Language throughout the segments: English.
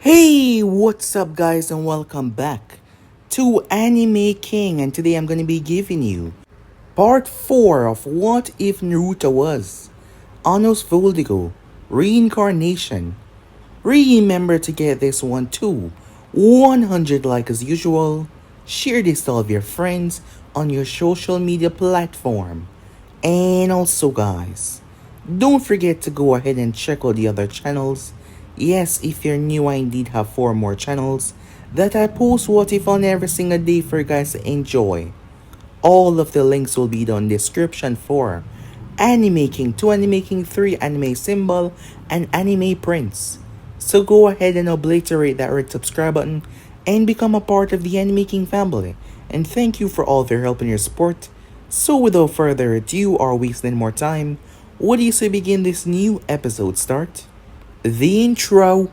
Hey, what's up, guys, and welcome back to Anime King. And today I'm going to be giving you part 4 of What If Naruto Was Ano's Voldigoad Reincarnation. Remember to get this one too 100 like as usual. Share this to all of your friends on your social media platform. And also, guys, don't forget to go ahead and check out the other channels. Yes, if you're new, I indeed have 4 more channels that I post what if on every single day for you guys to enjoy. All of the links will be down in the description for Anime King 2, Anime King 3, Anime Symbol, and Anime Prince. So go ahead and obliterate that red subscribe button and become a part of the Anime King family. And thank you for all of your help and your support. So without further ado or wasting more time, what do you say begin this new episode start? The intro.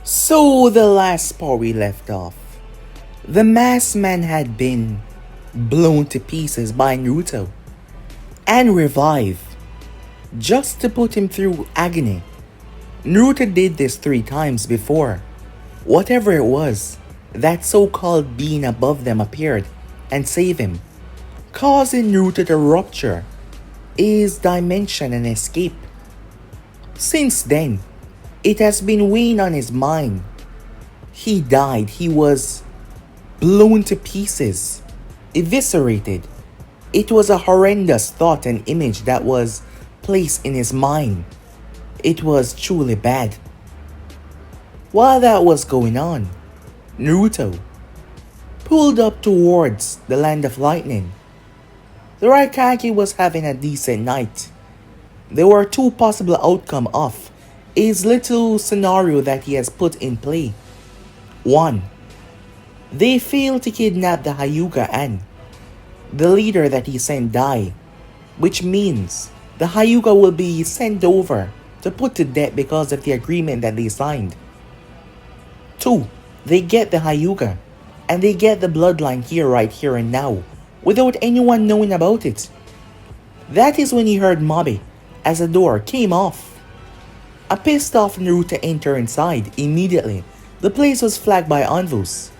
So the last part we left off, the masked man had been blown to pieces by Naruto and revived just to put him through agony. Naruto did this 3 times before. Whatever it was, that so-called being above them appeared and saved him, causing Naruto to rupture his dimension and escape. Since then, it has been weighing on his mind. He died. He was blown to pieces, eviscerated. It was a horrendous thought and image that was placed in his mind. It was truly bad. While that was going on, Naruto pulled up towards the land of lightning. The Raikage was having a decent night. There were 2 possible outcomes of his little scenario that he has put in play. 1. They failed to kidnap the Hyuga and the leader that he sent die, which means the Hyuga will be sent over to put to death because of the agreement that they signed. 2. They get the Hyuga and they get the bloodline right here and now without anyone knowing about it. That is when he heard Mobi as the door came off. A pissed off Naruto entered inside immediately. The place was flagged by Anvus.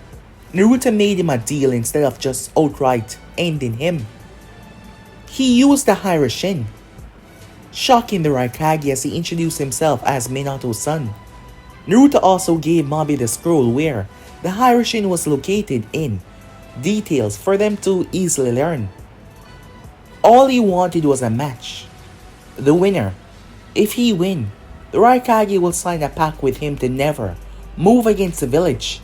Naruto made him a deal instead of just outright ending him. He used the Hiraishin, shocking the Raikage as he introduced himself as Minato's son. Naruto also gave Mobi the scroll where the Hiraishin was located in details for them to easily learn. All he wanted was a match. The winner, if he win, the Raikage will sign a pact with him to never move against the village.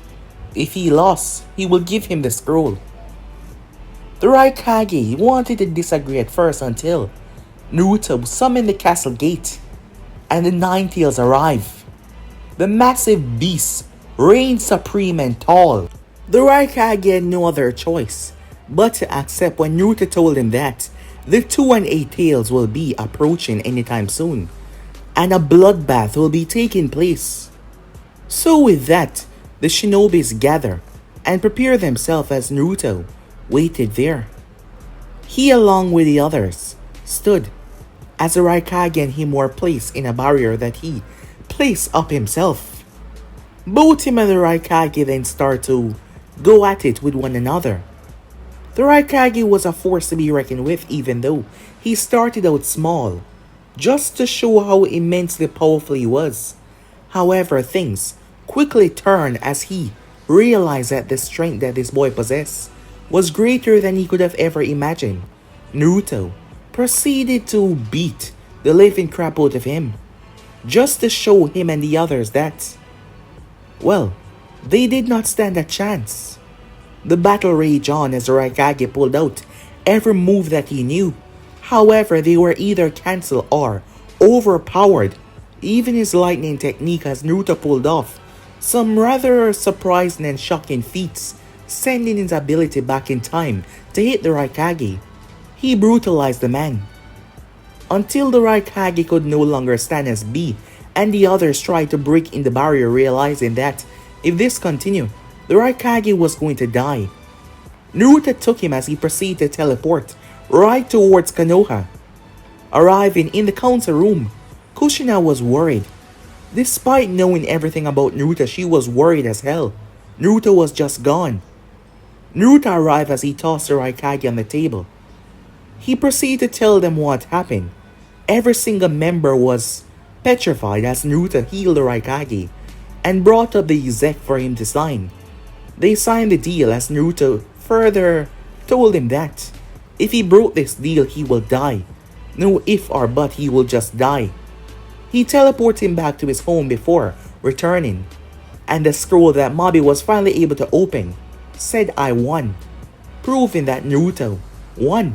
If he lost, he will give him the scroll. The Raikage wanted to disagree at first until Naruto summoned the castle gate and the Nine Tails arrive. The massive beast reigned supreme and tall. The Raikage had no other choice but to accept when Naruto told him that the 2 and 8 Tails will be approaching anytime soon, and a bloodbath will be taking place. So with that, the shinobis gather and prepare themselves as Naruto waited there. He, along with the others, stood as the Raikage and him were placed in a barrier that he placed up himself. Both him and the Raikage then start to go at it with one another. The Raikage was a force to be reckoned with, even though he started out small, just to show how immensely powerful he was. However, things quickly turned as he realized that the strength that this boy possessed was greater than he could have ever imagined. Naruto proceeded to beat the living crap out of him, just to show him and the others that, well, they did not stand a chance. The battle raged on as the Raikage pulled out every move that he knew. However, they were either cancelled or overpowered. Even his lightning technique as Naruto pulled off some rather surprising and shocking feats, sending his ability back in time to hit the Raikage. He brutalized the man until the Raikage could no longer stand as B, and the others tried to break in the barrier, realizing that if this continued, the Raikage was going to die. Naruto took him as he proceeded to teleport right towards Konoha. Arriving in the council room, Kushina was worried. Despite knowing everything about Naruto, she was worried as hell. Naruto was just gone. Naruto arrived as he tossed the Raikage on the table. He proceeded to tell them what happened. Every single member was petrified as Naruto healed the Raikage and brought up the exec for him to sign. They signed the deal as Naruto further told him that if he broke this deal, he will die. No if or but, he will just die. He teleported him back to his home before returning, and the scroll that Mabi was finally able to open said I won, proving that Naruto won.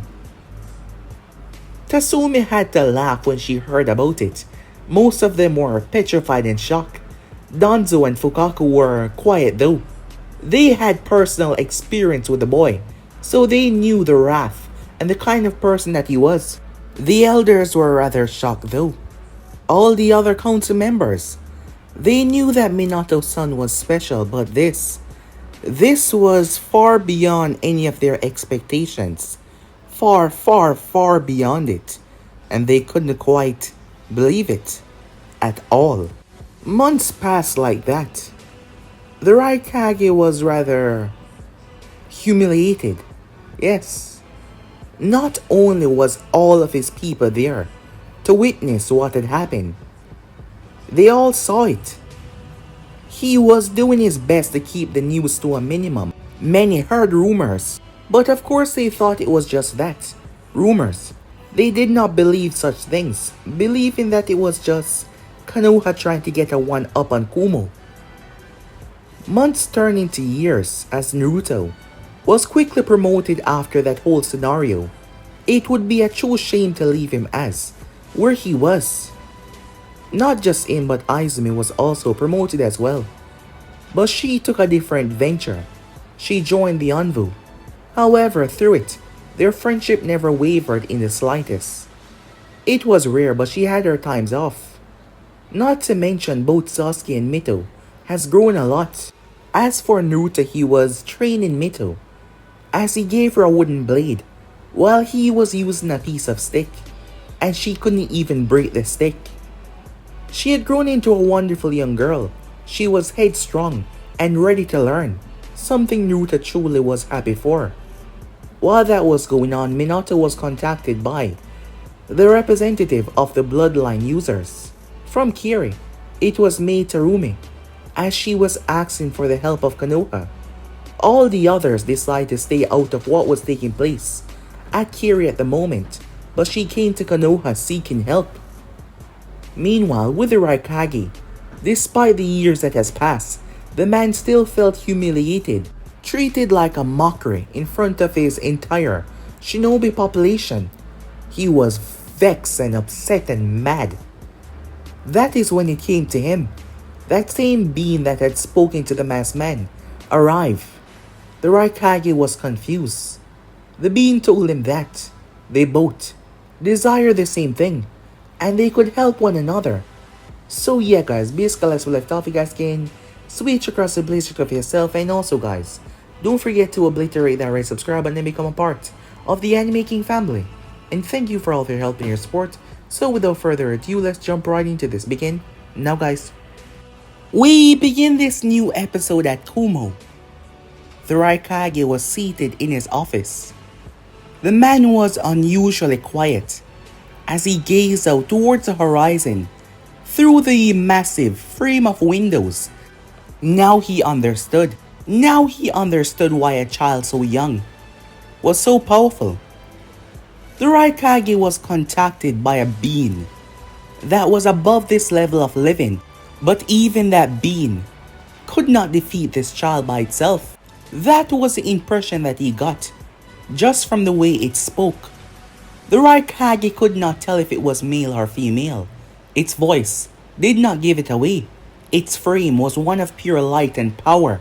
Tasumi had to laugh when she heard about it. Most of them were petrified and shocked. Danzo and Fukaku were quiet though. They had personal experience with the boy, so they knew the wrath and the kind of person that he was. The elders were rather shocked though. All the other council members, they knew that Minato's son was special, but this was far beyond any of their expectations. Far, far, far beyond it. And they couldn't quite believe it at all. Months passed like that. The Raikage was rather humiliated. Yes. Not only was all of his people there to witness what had happened, they all saw it. He was doing his best to keep the news to a minimum. Many heard rumors, but of course they thought it was just that. Rumors. They did not believe such things, believing that it was just Konoha trying to get a one-up on Kumo. Months turned into years as Naruto was quickly promoted after that whole scenario. It would be a true shame to leave him as where he was. Not just him, but Izumi was also promoted as well. But she took a different venture. She joined the Anvu. However, through it, their friendship never wavered in the slightest. It was rare, but she had her times off. Not to mention both Sasuke and Mito has grown a lot. As for Naruto, he was training Mito as he gave her a wooden blade while he was using a piece of stick, and she couldn't even break the stick. She had grown into a wonderful young girl. She was headstrong and ready to learn, something Naruto truly was happy for. While that was going on, Minato was contacted by the representative of the bloodline users. From Kiri, it was Mei Terumi, as she was asking for the help of Konoha. All the others decided to stay out of what was taking place at Kiri at the moment, but she came to Konoha seeking help. Meanwhile, with the Raikage, despite the years that has passed, the man still felt humiliated, treated like a mockery in front of his entire shinobi population. He was vexed and upset and mad. That is when it came to him. That same being that had spoken to the masked man arrived. The Raikage was confused. The being told him that they both desire the same thing, and they could help one another. So yeah guys, basically as we left off, you guys can switch across the blazer of yourself, and also guys, don't forget to obliterate that red subscribe button and become a part of the Anime King family. And thank you for all of your help and your support. So without further ado, let's jump right into this. Begin now guys. We begin this new episode at Kumo. The Raikage was seated in his office. The man was unusually quiet as he gazed out towards the horizon through the massive frame of windows. Now he understood. Now he understood why a child so young was so powerful. The Raikage was contacted by a being that was above this level of living, but even that being could not defeat this child by itself. That was the impression that he got. just from the way it spoke. The Raikage could not tell if it was male or female. Its voice did not give it away. Its frame was one of pure light and power.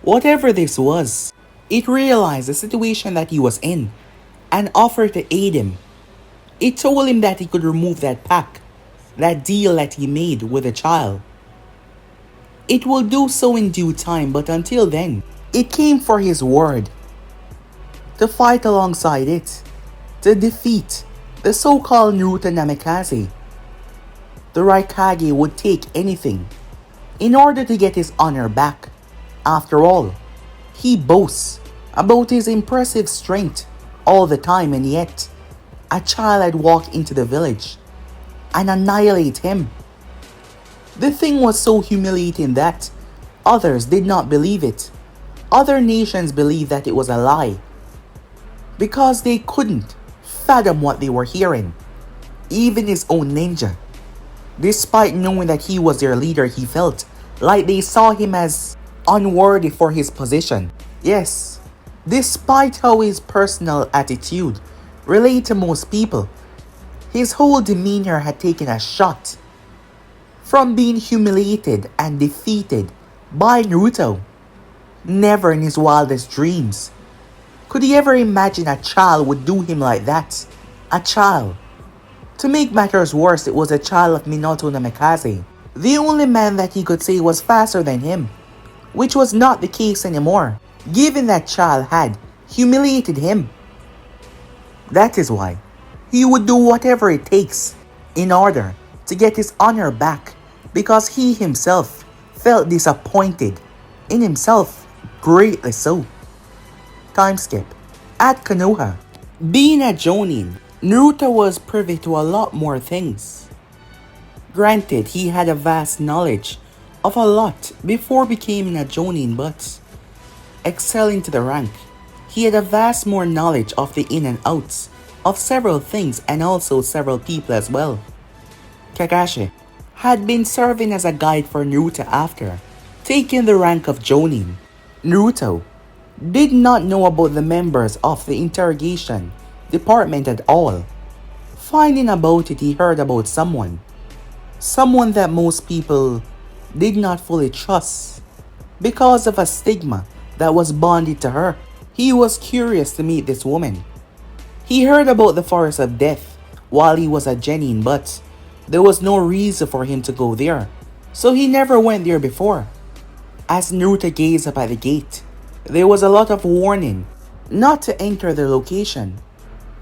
Whatever this was, it realized the situation that he was in and offered to aid him. It told him that he could remove that pact, that deal that he made with the child. It will do so in due time, but until then, it came for his word to fight alongside it, to defeat the so-called Naruto Namikaze. The Raikage would take anything in order to get his honor back. After all, he boasts about his impressive strength all the time, and yet a child had walked into the village and annihilate him. The thing was so humiliating that others did not believe it. Other nations believed that it was a lie because they couldn't fathom what they were hearing. Even his own ninja, despite knowing that he was their leader, he felt like they saw him as unworthy for his position. Yes, despite how his personal attitude related to most people, his whole demeanor had taken a shot from being humiliated and defeated by Naruto. Never in his wildest dreams could he ever imagine a child would do him like that. A child. To make matters worse, it was a child of Minato Namikaze, the only man that he could say was faster than him, which was not the case anymore, given that child had humiliated him. That is why he would do whatever it takes in order to get his honor back, because he himself felt disappointed in himself, greatly so. Time skip. At Konoha. Being a Jonin, Naruto was privy to a lot more things. Granted, he had a vast knowledge of a lot before becoming a Jonin, but excelling to the rank, he had a vast more knowledge of the in and outs of several things and also several people as well. Kakashi had been serving as a guide for Naruto after taking the rank of Jonin. Naruto did not know about the members of the interrogation department at all. Finding about it, he heard about someone that most people did not fully trust because of a stigma that was bonded to her. He was curious to meet this woman. He heard about the Forest of Death while he was a genin, but there was no reason for him to go there, so he never went there before. As Naruto gazed up at the gate, there was a lot of warning not to enter the location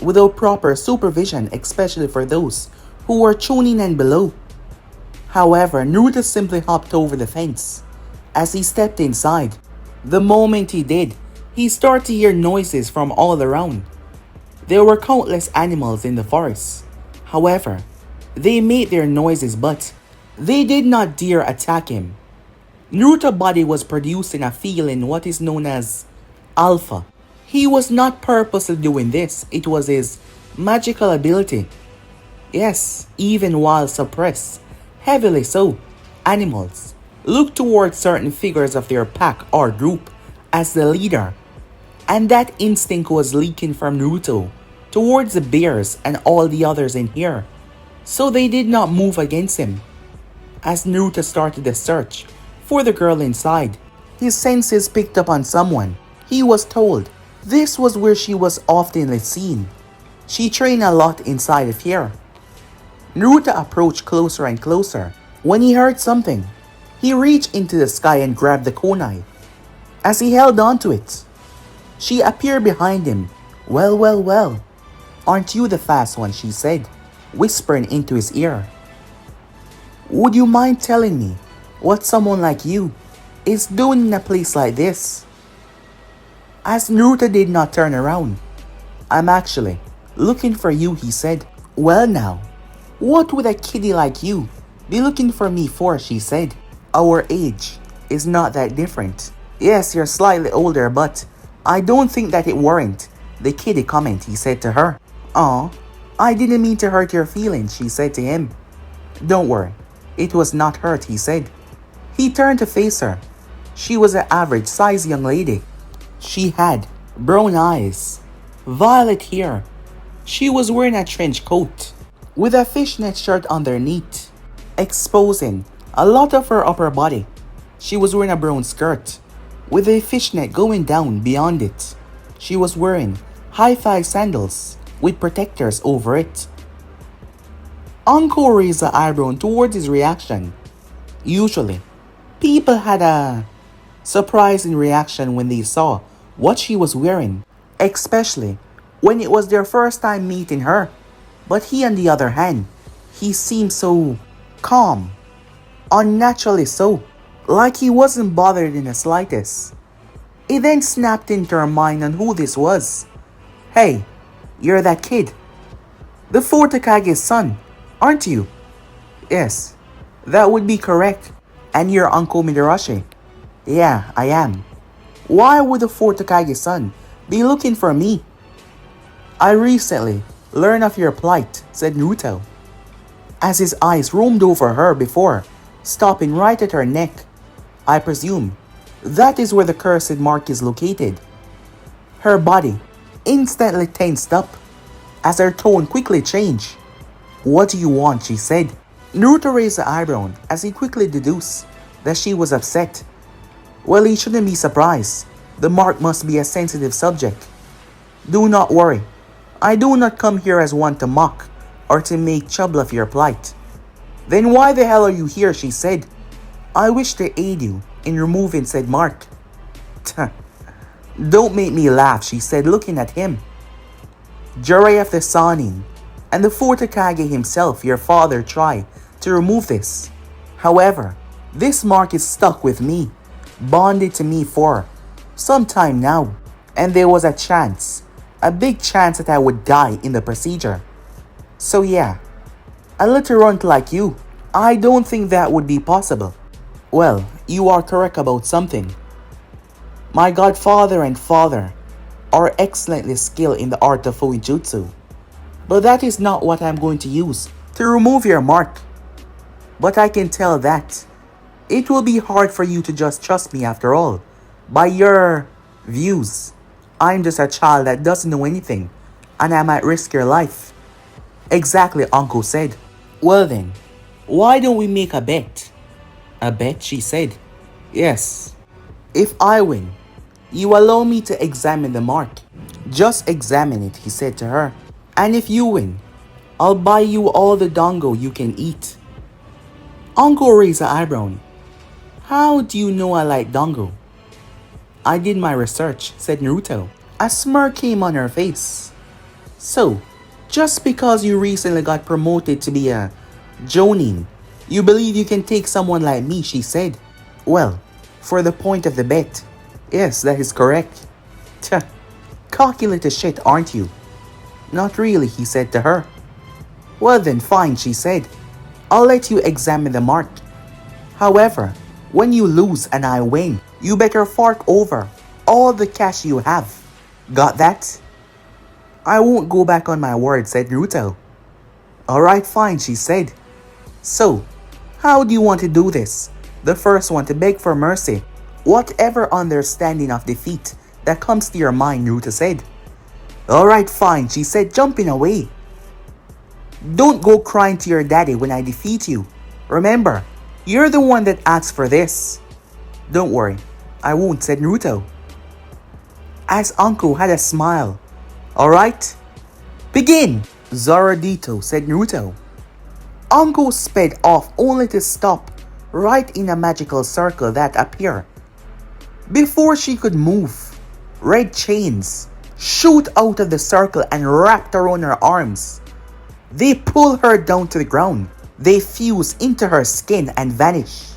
without proper supervision, especially for those who were tuning in below. However, Naruto simply hopped over the fence as he stepped inside. The moment he did, he started to hear noises from all around. There were countless animals in the forest. However, they made their noises, but they did not dare attack him. Naruto's body was producing a feeling what is known as alpha. He was not purposely doing this, it was his magical ability. Yes, even while suppressed, heavily so, animals look towards certain figures of their pack or group as the leader, and that instinct was leaking from Naruto towards the bears and all the others in here, so they did not move against him. As Naruto started the search for the girl inside, his senses picked up on someone. He was told this was where she was often seen. She trained a lot inside of here. Naruto approached closer and closer when he heard something. He reached into the sky and grabbed the kunai. As he held on to it, she appeared behind him. Well, aren't you the fast one?" she said, whispering into his ear. "Would you mind telling me what someone like you is doing in a place like this?" As Naruto did not turn around, "I'm actually looking for you," he said. "Well now, what would a kitty like you be looking for me for?" she said. "Our age is not that different. Yes, you're slightly older, but I don't think that it warrant the kitty comment," he said to her. "Aw, I didn't mean to hurt your feelings," she said to him. "Don't worry, it was not hurt," he said. He turned to face her. She was an average-sized young lady. She had brown eyes, violet hair. She was wearing a trench coat with a fishnet shirt underneath, exposing a lot of her upper body. She was wearing a brown skirt with a fishnet going down beyond it. She was wearing high-thigh sandals with protectors over it. Anko raised the eyebrow towards his reaction. Usually, people had a surprising reaction when they saw what she was wearing, especially when it was their first time meeting her. But he, on the other hand, he seemed so calm, unnaturally so, like he wasn't bothered in the slightest. It then snapped into her mind on who this was. Hey, you're that kid. The fourth Hokage's son, aren't you? Yes, that would be correct. And you're Uncle Midarashi. Yeah, I am. Why would the fourth Hokage's son be looking for me? I recently learned of your plight, said Naruto, as his eyes roamed over her before stopping right at her neck. I presume that is where the cursed mark is located. Her body instantly tensed up as her tone quickly changed. What do you want? She said. Naruto raised the eyebrow as he quickly deduced that she was upset. Well, he shouldn't be surprised. The mark must be a sensitive subject. Do not worry. I do not come here as one to mock or to make trouble of your plight. Then why the hell are you here? She said. I wish to aid you in removing said mark. Don't make me laugh, she said, looking at him. Jiraiya of the Sannin and the fourth Hokage himself, your father, tried to remove this. However, this mark is stuck with me, bonded to me for some time now, and there was a big chance that I would die in the procedure. So yeah, a little runt like you, I don't think that would be possible. Well, you are correct about something. My godfather and father are excellently skilled in the art of Fuinjutsu, but that is not what I'm going to use to remove your mark. But I can tell that it will be hard for you to just trust me after all. By your views, I'm just a child that doesn't know anything, and I might risk your life. Exactly, Uncle said. Well then, why don't we make a bet? A bet, she said. Yes. If I win, you allow me to examine the mark. Just examine it, he said to her. And if you win, I'll buy you all the dango you can eat. Anko raised an eyebrow. How do you know I like dango? I did my research, said Naruto. A smirk came on her face. So, just because you recently got promoted to be a jonin, you believe you can take someone like me, she said. Well, for the point of the bet, yes, that is correct. Tch, cocky little shit, aren't you? Not really, he said to her. Well then, fine, she said. I'll let you examine the mark. However, when you lose and I win, you better fork over all the cash you have. Got that? I won't go back on my word, said Naruto. Alright, fine, she said. So, how do you want to do this? The first one to beg for mercy. Whatever understanding of defeat that comes to your mind, Naruto said. Alright, fine, she said, jumping away. Don't go crying to your daddy when I defeat you. Remember, you're the one that asked for this. Don't worry, I won't, said Naruto. As Anko had a smile. Alright, begin, Zorodito, said Naruto. Anko sped off only to stop right in a magical circle that appeared. Before she could move, red chains shoot out of the circle and wrapped around her arms. They pull her down to the ground. They fuse into her skin and vanish.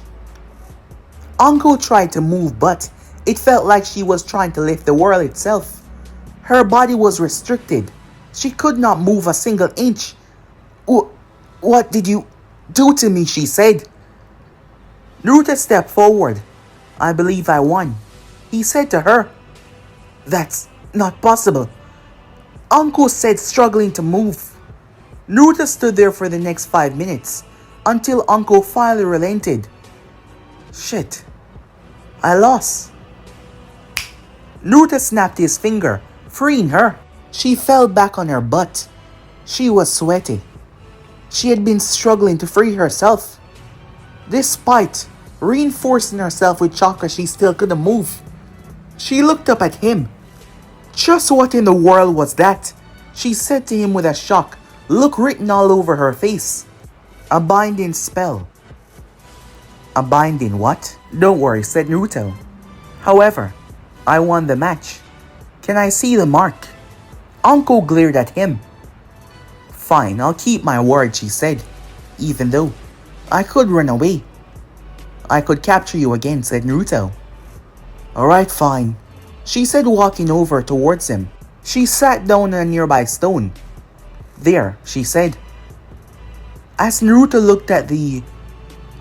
Anko tried to move, but it felt like she was trying to lift the world itself. Her body was restricted. She could not move a single inch. What did you do to me? She said. Naruto stepped forward. I believe I won, he said to her. That's not possible, Anko said, struggling to move. Naruto stood there for the next 5 minutes until Anko finally relented. Shit, I lost. Naruto snapped his finger, freeing her. She fell back on her butt. She was sweaty. She had been struggling to free herself. Despite reinforcing herself with chakra, she still couldn't move. She looked up at him. "Just what in the world was that?" she said to him with a shock, look written all over her face. "A binding spell." "A binding what?" "Don't worry," said Naruto. "However, I won the match. Can I see the mark?" Anko glared at him. "Fine, I'll keep my word," she said. "Even though I could run away. I could capture you again," said Naruto. "Alright, fine," she said, walking over towards him. She sat down on a nearby stone. "There," she said. As Naruto looked at the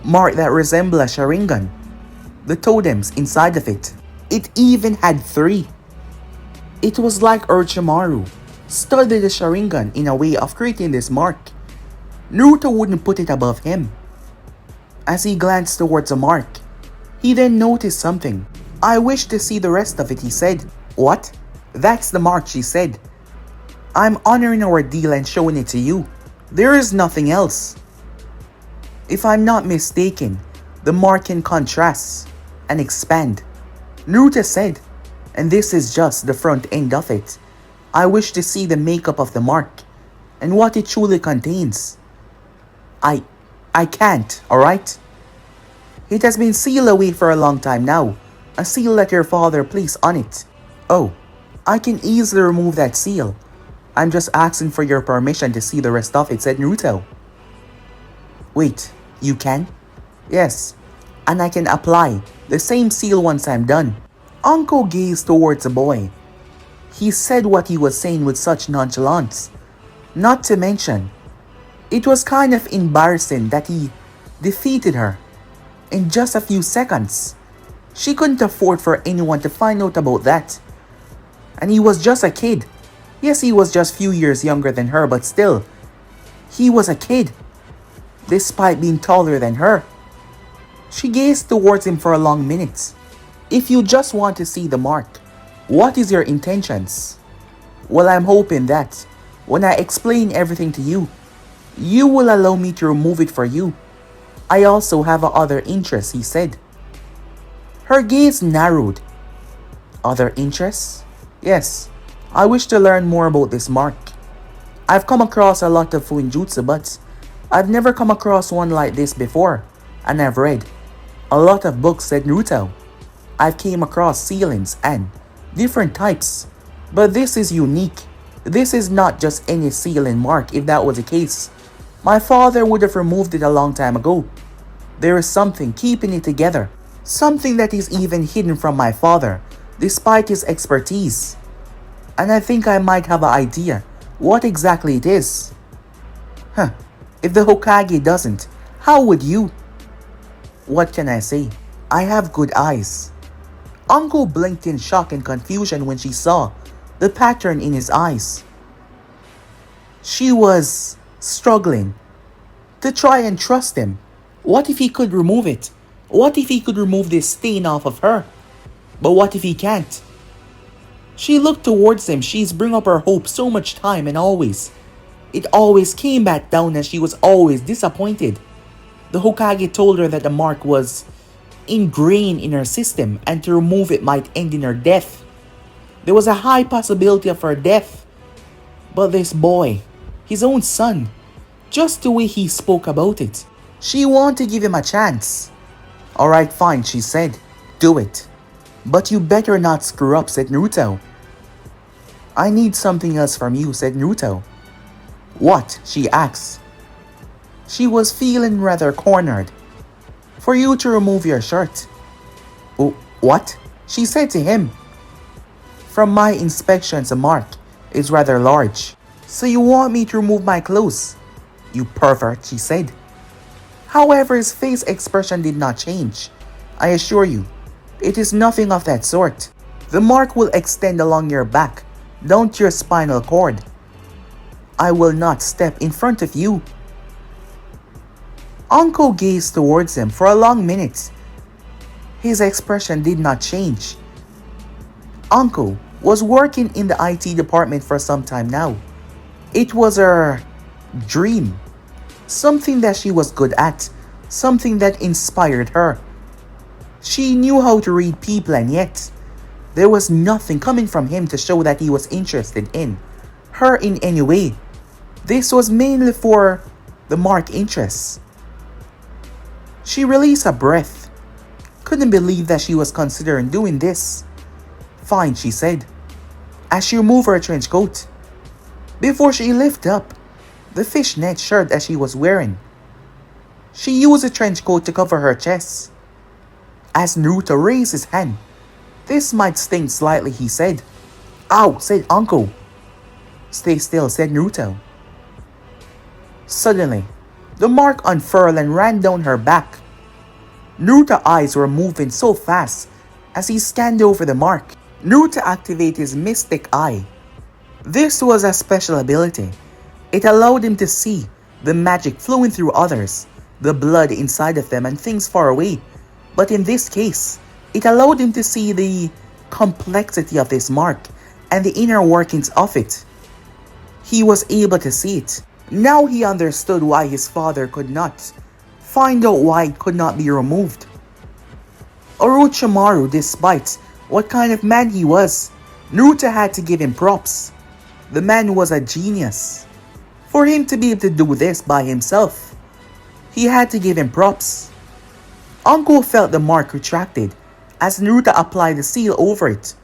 mark that resembled a Sharingan, the totems inside of it, it even had 3. It was like Orochimaru studied the Sharingan in a way of creating this mark. Naruto wouldn't put it above him. As he glanced towards the mark, he then noticed something. "I wish to see the rest of it," he said. "What?" "That's the mark," she said. "I'm honoring our deal and showing it to you. There is nothing else." If I'm not mistaken, the mark can contrast and expand, Naruto said, and this is just the front end of it. I wish to see the makeup of the mark and what it truly contains. I can't, alright? It has been sealed away for a long time now, a seal that your father placed on it. Oh, I can easily remove that seal. I'm just asking for your permission to see the rest of it, said Naruto. Wait, you can? Yes, and I can apply the same seal once I'm done. Anko gazed towards the boy. He said what he was saying with such nonchalance. Not to mention, it was kind of embarrassing that he defeated her in just a few seconds. She couldn't afford for anyone to find out about that. And he was just a kid. Yes, he was just few years younger than her, but still, he was a kid, despite being taller than her. She gazed towards him for a long minute. If you just want to see the mark, what is your intentions? Well, I'm hoping that when I explain everything to you, you will allow me to remove it for you. I also have other interests, he said. Her gaze narrowed. Other interests? Yes, I wish to learn more about this mark. I've come across a lot of Fuinjutsu, but I've never come across one like this before, and I've read a lot of books, said Naruto. I've came across sealings and different types, but this is unique. This is not just any sealing mark. If that was the case, my father would have removed it a long time ago. There is something keeping it together, something that is even hidden from my father, despite his expertise. And I think I might have an idea what exactly it is. If the Hokage doesn't, how would you? What can I say? I have good eyes. Anko blinked in shock and confusion when she saw the pattern in his eyes. She was struggling to try and trust him. What if he could remove it? What if he could remove this stain off of her? But what if he can't? She looked towards him. She's bring up her hope so much time, and always, it always came back down, and she was always disappointed. The Hokage told her that the mark was ingrained in her system and to remove it might end in her death. There was a high possibility of her death. But this boy, his own son, just the way he spoke about it, she wanted to give him a chance. Alright, fine, she said. Do it. But you better not screw up, said Naruto. I need something else from you, said Naruto. What? She asked. She was feeling rather cornered. For you to remove your shirt. Oh, what? She said to him. From my inspections, the mark is rather large. So you want me to remove my clothes? You pervert, she said. However, his face expression did not change. I assure you, it is nothing of that sort. The mark will extend along your back, down to your spinal cord. I will not step in front of you. Anko gazed towards him for a long minute. His expression did not change. Anko was working in the IT department for some time now. It was her dream, something that she was good at, something that inspired her. She knew how to read people, and yet there was nothing coming from him to show that he was interested in her in any way. This was mainly for the mark interests. She released a breath. Couldn't believe that she was considering doing this. Fine, she said, as she removed her trench coat. Before she lifted up the fishnet shirt that she was wearing, she used the trench coat to cover her chest. As Naruto raised his hand, "This might sting slightly," he said. "Ow," said Anko. "Stay still," said Naruto. Suddenly, the mark unfurled and ran down her back. Naruto's eyes were moving so fast as he scanned over the mark. Naruto activated his Mystic Eye. This was a special ability. It allowed him to see the magic flowing through others, the blood inside of them, and things far away. But in this case, it allowed him to see the complexity of this mark and the inner workings of it. He was able to see it. Now he understood why his father could not find out why it could not be removed. Orochimaru, despite what kind of man he was, Naruto had to give him props. The man was a genius. For him to be able to do this by himself, he had to give him props. Anko felt the mark retracted as Naruto applied the seal over it.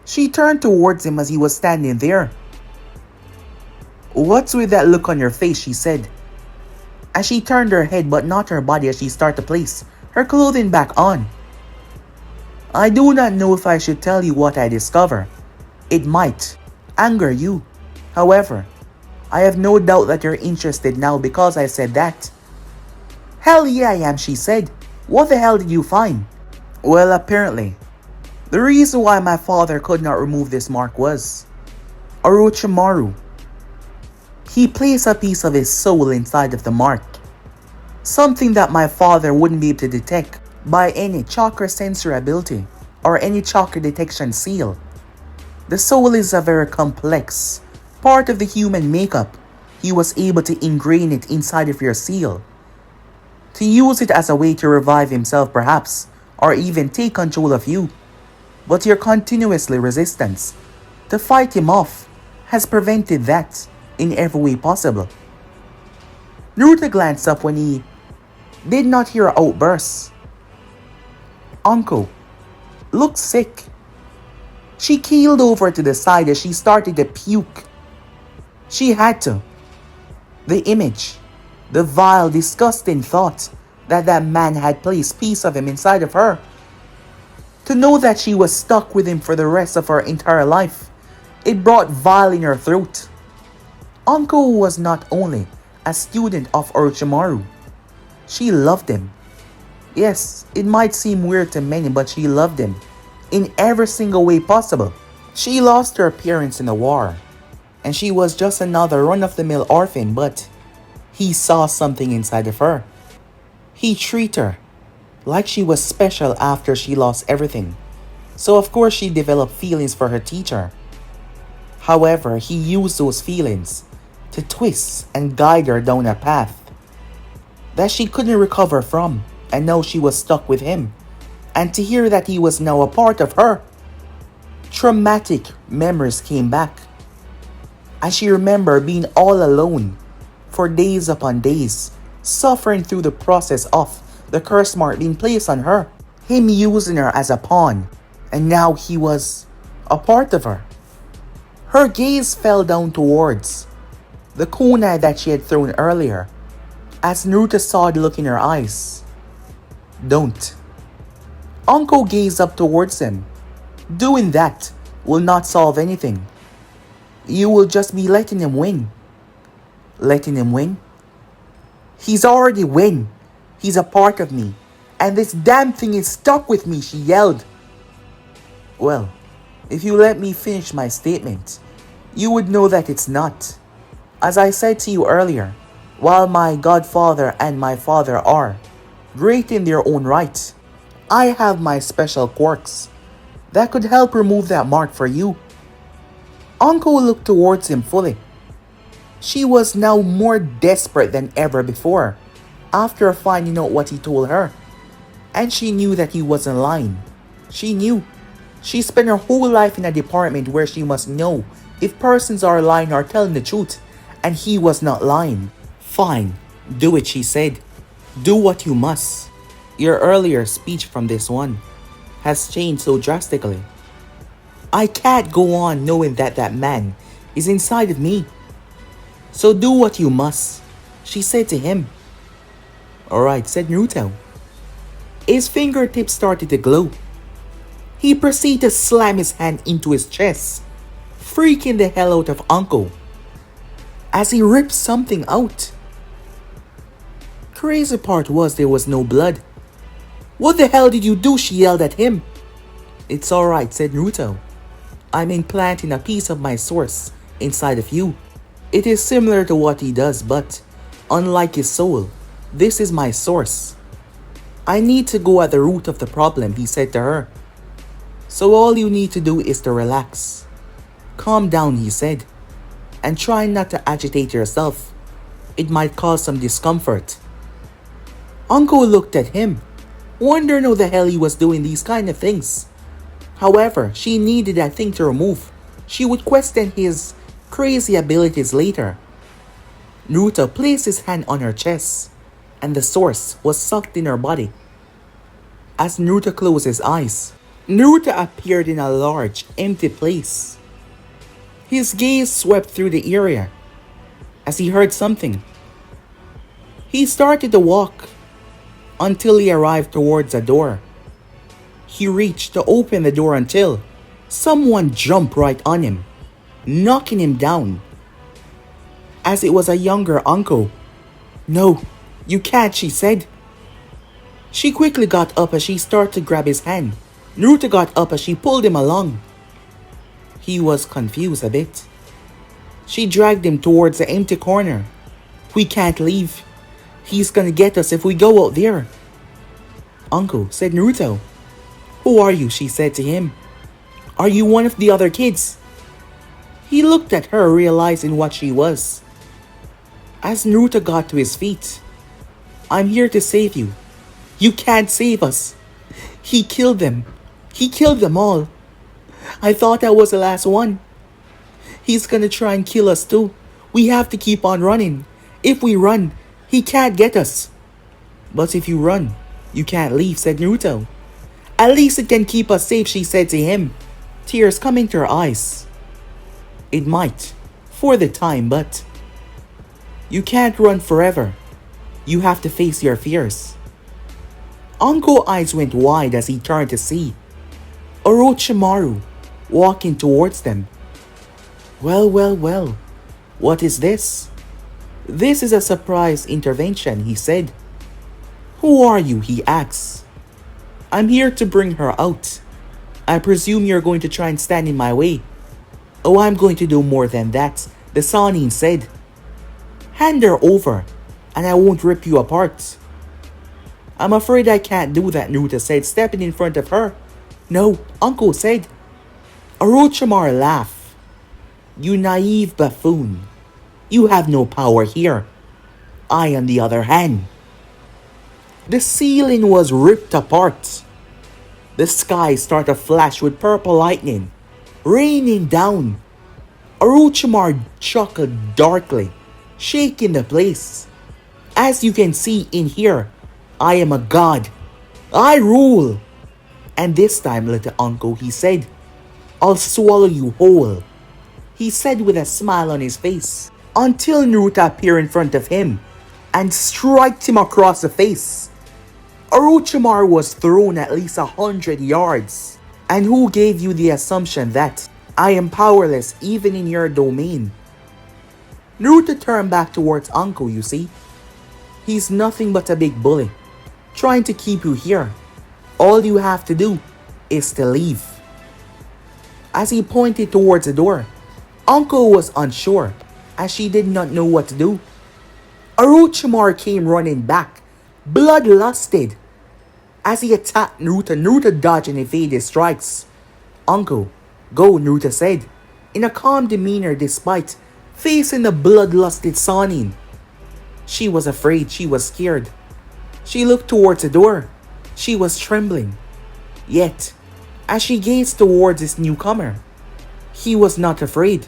She turned towards him as he was standing there. "What's with that look on your face?" she said, as she turned her head but not her body as she started to place her clothing back on. "I do not know if I should tell you what I discover. It might anger you. However, I have no doubt that you're interested now because I said that." "Hell yeah, I am," she said. "What the hell did you find?" "Well, apparently, the reason why my father could not remove this mark was Orochimaru. He placed a piece of his soul inside of the mark. Something that my father wouldn't be able to detect by any chakra sensory ability or any chakra detection seal. The soul is a very complex part of the human makeup. He was able to ingrain it inside of your seal, to use it as a way to revive himself perhaps, or even take control of you. But your continuously resistance to fight him off has prevented that in every way possible." Naruto glanced up when he did not hear an outburst. Anko looked sick. She keeled over to the side as she started to puke. She had to. The image, the vile, disgusting thought that that man had placed a piece of him inside of her. To know that she was stuck with him for the rest of her entire life, it brought vile in her throat. Anko was not only a student of Orochimaru, she loved him. Yes, it might seem weird to many, but she loved him in every single way possible. She lost her parents in the war, and she was just another run-of-the-mill orphan, but he saw something inside of her. He treated her like she was special after she lost everything. So of course she developed feelings for her teacher. However, he used those feelings to twist and guide her down a path that she couldn't recover from, and now she was stuck with him. And to hear that he was now a part of her, traumatic memories came back. As she remembered being all alone for days upon days, suffering through the process of the curse mark being placed on her, him using her as a pawn, and now he was a part of her. Her gaze fell down towards the kunai that she had thrown earlier, as Naruto saw the look in her eyes. "Don't." Anko gazed up towards him. "Doing that will not solve anything. You will just be letting him win." "Letting him win? He's already win. He's a part of me, and this damn thing is stuck with me," she yelled. "Well, if you let me finish my statement, you would know that it's not. As I said to you earlier, while my godfather and my father are great in their own right, I have my special quirks. that could help remove that mark for you. Anko looked towards him fully. She was now more desperate than ever before, after finding out what he told her. And she knew that he wasn't lying. She knew. She spent her whole life in a department where she must know if persons are lying or telling the truth, and he was not lying. Fine, do it, she said. Do what you must. Your earlier speech from this one has changed so drastically. I can't go on knowing that that man is inside of me. So do what you must, she said to him. Alright, said Naruto. His fingertips started to glow. He proceeded to slam his hand into his chest, freaking the hell out of Anko as he ripped something out. Crazy part was there was no blood. What the hell did you do? She yelled at him. It's alright, said Naruto. I'm implanting a piece of my source inside of you. It is similar to what he does, but unlike his soul, this is my source. I need to go at the root of the problem, he said to her. So all you need to do is to relax. Calm down, he said, and try not to agitate yourself. It might cause some discomfort. Anko looked at him, wondering how the hell he was doing these kind of things. However, she needed that thing to remove. She would question his crazy abilities later. Naruto placed his hand on her chest, and the source was sucked in her body. As Naruto closed his eyes, Naruto appeared in a large, empty place. His gaze swept through the area as he heard something. He started to walk until he arrived towards a door. He reached to open the door until someone jumped right on him, knocking him down. As it was a younger Anko. No, you can't, she said. She quickly got up as she started to grab his hand. Naruto got up as she pulled him along. He was confused a bit. She dragged him towards the empty corner. We can't leave. He's gonna get us if we go out there. Anko, said Naruto. Who are you? She said to him. Are you one of the other kids? He looked at her, realizing what she was. As Naruto got to his feet, I'm here to save you. You can't save us. He killed them. He killed them all. I thought I was the last one. He's gonna try and kill us too. We have to keep on running. If we run, he can't get us. But if you run, you can't leave, said Naruto. At least it can keep us safe, she said to him, tears coming to her eyes. It might, for the time, but you can't run forever. You have to face your fears. Anko's eyes went wide as he turned to see Orochimaru walking towards them. Well, what is this? This is a surprise intervention, he said. Who are you? He asked. I'm here to bring her out. I presume you're going to try and stand in my way. Oh, I'm going to do more than that, the Sannin said. Hand her over, and I won't rip you apart. I'm afraid I can't do that, Naruto said, stepping in front of her. No, Anko said. Orochimaru laughed. You naive buffoon. You have no power here. I, on the other hand. The ceiling was ripped apart. The sky started to flash with purple lightning, raining down. Orochimaru chuckled darkly, shaking the place. As you can see in here, I am a god. I rule. And this time, little Anko, he said, I'll swallow you whole. He said with a smile on his face, until Naruto appeared in front of him and struck him across the face. Orochimaru was thrown at least 100 yards. And who gave you the assumption that I am powerless even in your domain? Naruto turned back towards Anko, you see. He's nothing but a big bully, trying to keep you here. All you have to do is to leave. As he pointed towards the door, Anko was unsure, as she did not know what to do. Orochimaru came running back, bloodlusted. As he attacked Naruto, Naruto dodged and evaded his strikes. Anko. Go, Naruto said, in a calm demeanor despite facing the bloodlusted Sanin. She was afraid, she was scared. She looked towards the door. She was trembling. Yet, as she gazed towards this newcomer, he was not afraid.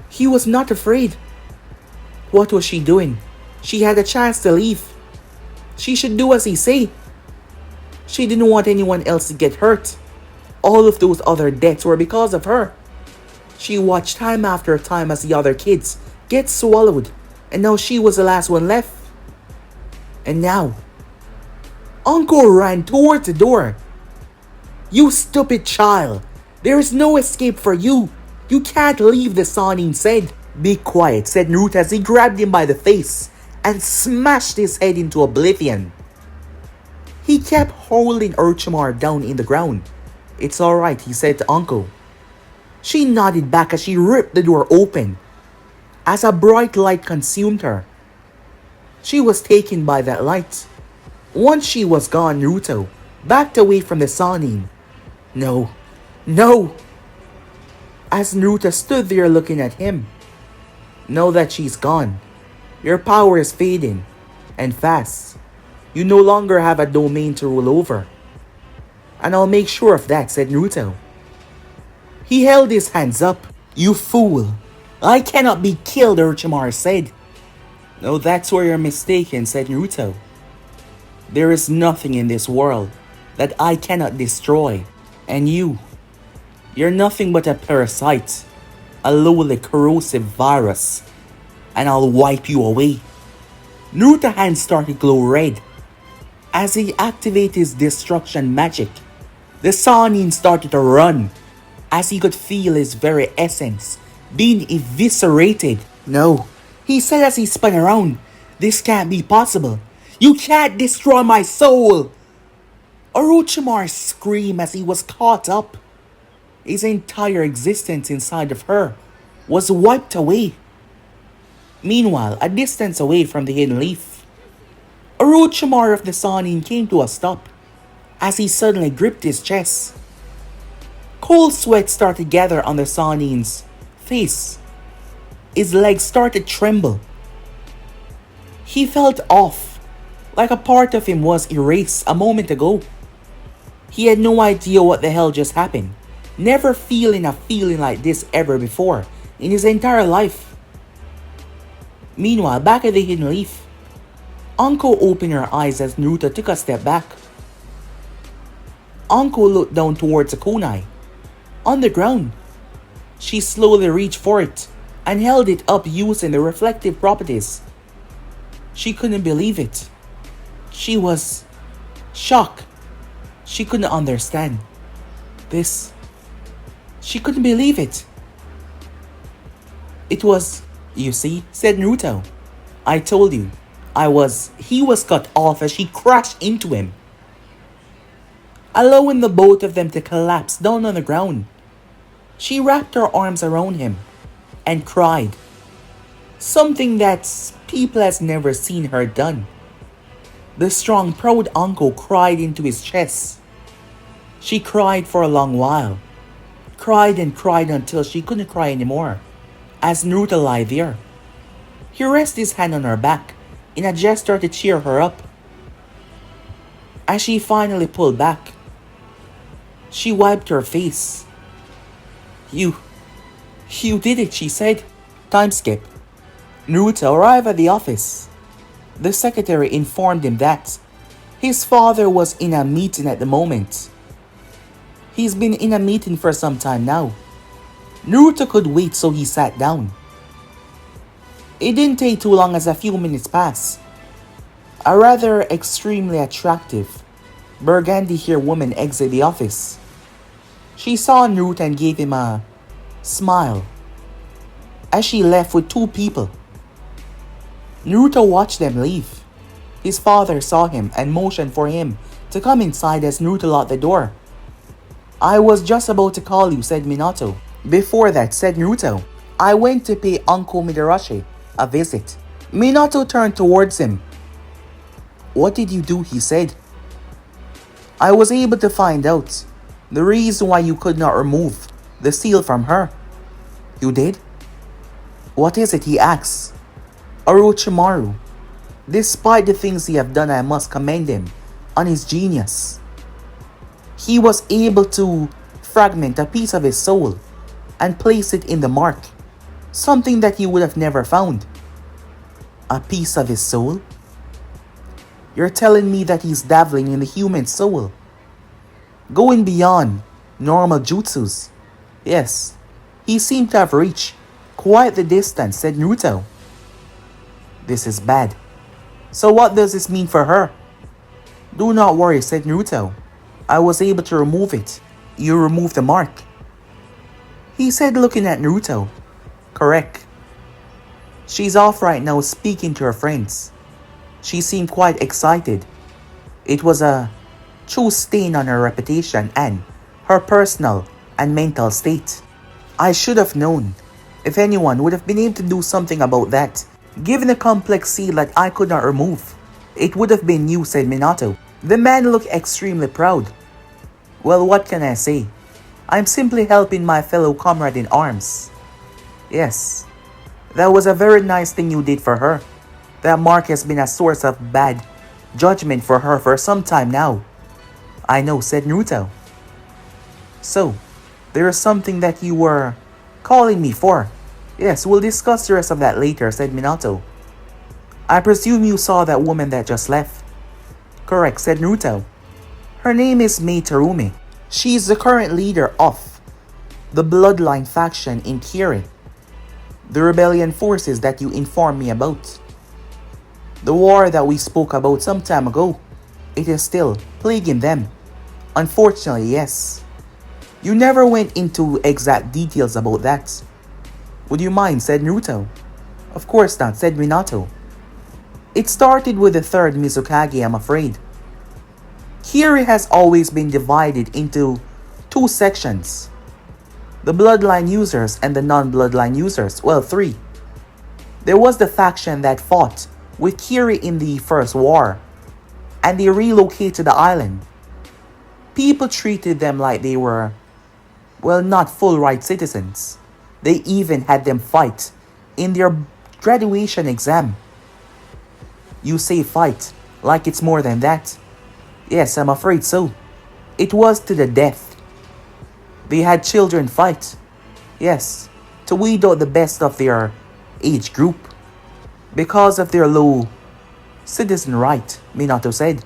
He was not afraid. What was she doing? She had a chance to leave. She should do as he said. She didn't want anyone else to get hurt. All of those other deaths were because of her. She watched time after time as the other kids get swallowed, and now she was the last one left. And now, Anko ran towards the door. You stupid child! There is no escape for you! You can't leave, the Sanin said. Be quiet, said Naruto as he grabbed him by the face and smashed his head into oblivion. He kept holding Orochimaru down in the ground. It's alright, he said to Anko. She nodded back as she ripped the door open. As a bright light consumed her, she was taken by that light. Once she was gone, Naruto backed away from the Sanin. No, no! As Naruto stood there looking at him. Know that she's gone. Your power is fading, and fast. You no longer have a domain to rule over. And I'll make sure of that, said Naruto. He held his hands up. You fool! I cannot be killed, Orochimaru said. No, that's where you're mistaken, said Naruto. There is nothing in this world that I cannot destroy. And you're nothing but a parasite, a lowly corrosive virus, and I'll wipe you away. Naruto's hands started to glow red. As he activated his destruction magic, the Sanin started to run, as he could feel his very essence being eviscerated. No, he said as he spun around, this can't be possible. You can't destroy my soul! Orochimaru screamed as he was caught up. His entire existence inside of her was wiped away. Meanwhile, a distance away from the hidden leaf, Orochimaru of the Sanin came to a stop as he suddenly gripped his chest. Cold sweat started to gather on the Sanin's face. His legs started to tremble. He felt off, like a part of him was erased a moment ago. He had no idea what the hell just happened, never feeling a feeling like this ever before in his entire life. Meanwhile, back at the hidden leaf, Anko opened her eyes as Naruto took a step back. Anko looked down towards a kunai. On the ground, she slowly reached for it and held it up using the reflective properties. She couldn't believe it. She was shocked. She couldn't understand this. She couldn't believe it. It was, you see, said Naruto. I told you, he was cut off as she crashed into him, allowing the both of them to collapse down on the ground. She wrapped her arms around him and cried, something that people has never seen her done. The strong, proud Anko cried into his chest. She cried for a long while, cried and cried until she couldn't cry anymore, as Naruto lay there. He rested his hand on her back in a gesture to cheer her up. As she finally pulled back, she wiped her face. You did it, she said. Time skip. Naruto arrived at the office. The secretary informed him that his father was in a meeting at the moment. He's been in a meeting for some time now. Naruto could wait, so he sat down. It didn't take too long as a few minutes passed. A rather extremely attractive burgundy-haired woman exited the office. She saw Naruto and gave him a smile as she left with two people. Naruto watched them leave. His father saw him and motioned for him to come inside as Naruto locked the door. I was just about to call you, said Minato. Before that, said Naruto, I went to pay Uncle Midarashi a visit. Minato turned towards him. What did you do? He said. I was able to find out The reason why you could not remove the seal from her. You did? What is it? He asks. Orochimaru. Despite the things he have done, I must commend him on his genius. He was able to fragment a piece of his soul and place it in the mark. Something that you would have never found. A piece of his soul? You're telling me that he's dabbling in the human soul, going beyond normal jutsus. Yes, he seemed to have reached quite the distance, said Naruto. This is bad. So what does this mean for her? Do not worry, said Naruto. I was able to remove it. You removed the mark. He said, looking at Naruto. Correct. She's off right now speaking to her friends. She seemed quite excited. It was a true stain on her reputation and her personal and mental state. I should have known. If anyone would have been able to do something about that, given the complex seal that I could not remove, it would have been you, said Minato. The man looked extremely proud. Well, what can I say? I'm simply helping my fellow comrade in arms. Yes, that was a very nice thing you did for her. That mark has been a source of bad judgment for her for some time now. I know, said Naruto. So, there is something that you were calling me for. Yes, we'll discuss the rest of that later, said Minato. I presume you saw that woman that just left. Correct, said Naruto. Her name is Mei Terumi. She's the current leader of the Bloodline faction in Kiri, the rebellion forces that you informed me about. The war that we spoke about some time ago, it is still plaguing them. Unfortunately, yes. You never went into exact details about that. Would you mind, said Naruto. Of course not, said Minato. It started with the third Mizukage, I'm afraid. Kiri has always been divided into two sections. The bloodline users and the non-bloodline users. Well, three. There was the faction that fought with Kiri in the first war, and they relocated the island. People treated them like they were, well, not full right citizens. They even had them fight in their graduation exam. You say fight, like it's more than that. Yes, I'm afraid so. It was to the death. They had children fight. Yes, to weed out the best of their age group. Because of their low citizen right, Minato said.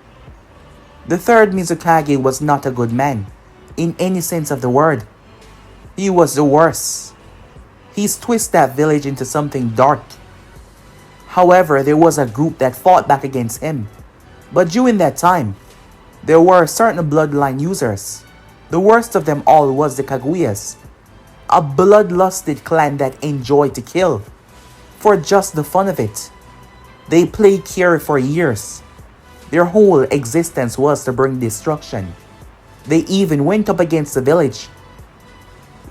The third Mizukage was not a good man, in any sense of the word. He was the worst. He's twisted that village into something dark. However, there was a group that fought back against him. But during that time, there were certain bloodline users. The worst of them all was the Kaguyas, a bloodlusted clan that enjoyed to kill for just the fun of it. They played Kiri for years. Their whole existence was to bring destruction. They even went up against the village.